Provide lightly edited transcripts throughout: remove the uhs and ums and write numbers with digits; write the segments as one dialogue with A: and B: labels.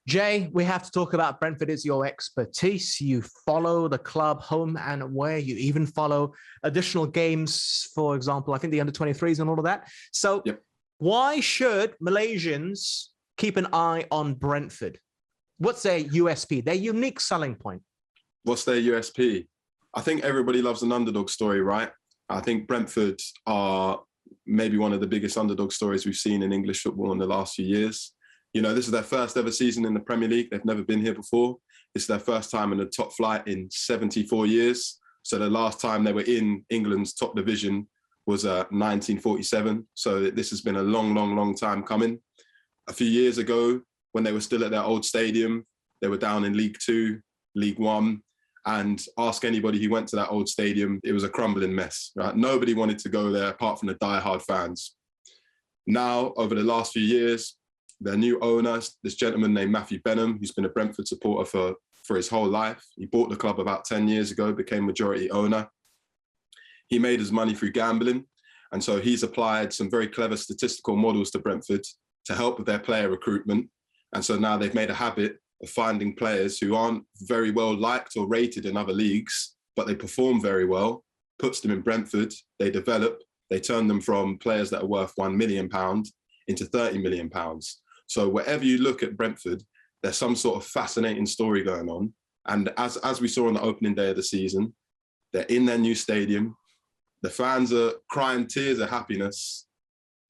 A: Jay, we have to talk about Brentford. Is your expertise. You follow the club home and away. You even follow additional games, for example, I think the under-23s and all of that. So why should Malaysians keep an eye on Brentford? What's their USP, their unique selling point?
B: What's their USP? I think everybody loves an underdog story, right? I think Brentford are maybe one of the biggest underdog stories we've seen in English football in the last few years. You know, this is their first ever season in the Premier League. They've never been here before. It's their first time in the top flight in 74 years. So the last time they were in England's top division was 1947. So this has been a long, long, long time coming. A few years ago, when they were still at their old stadium, they were down in League Two, League One, and ask anybody who went to that old stadium, it was a crumbling mess, right? Nobody wanted to go there apart from the diehard fans. Now, over the last few years, their new owner, this gentleman named Matthew Benham, who's been a Brentford supporter for his whole life. He bought the club about 10 years ago, became majority owner. He made his money through gambling. And so he's applied some very clever statistical models to Brentford to help with their player recruitment. And so now they've made a habit of finding players who aren't very well liked or rated in other leagues, but they perform very well, puts them in Brentford, they develop, they turn them from players that are worth £1 million into £30 million. So wherever you look at Brentford, there's some sort of fascinating story going on. And as we saw on the opening day of the season, they're in their new stadium. The fans are crying tears of happiness.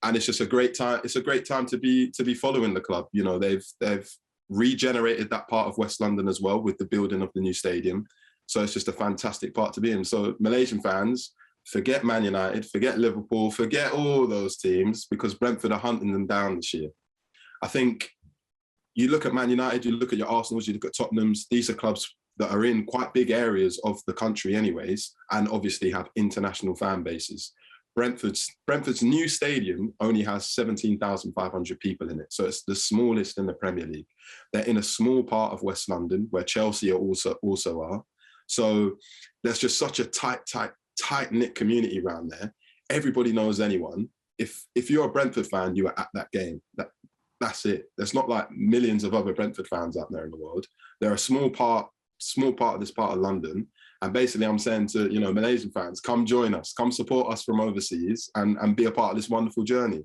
B: And it's just a great time. It's a great time to be following the club. You know, they've regenerated that part of West London as well with the building of the new stadium. So it's just a fantastic part to be in. So Malaysian fans, forget Man United, forget Liverpool, forget all those teams, because Brentford are hunting them down this year. I think you look at Man United, you look at your Arsenals, you look at Tottenham's, these are clubs that are in quite big areas of the country anyways, and obviously have international fan bases. Brentford's new stadium only has 17,500 people in it. So it's the smallest in the Premier League. They're in a small part of West London where Chelsea are also are. So there's just such a tight-knit community around there. Everybody knows anyone. If you're a Brentford fan, you are at that game. That's it. There's not like millions of other Brentford fans out there in the world. They're a small part of this part of London. And basically I'm saying to, Malaysian fans, come join us, come support us from overseas and be a part of this wonderful journey.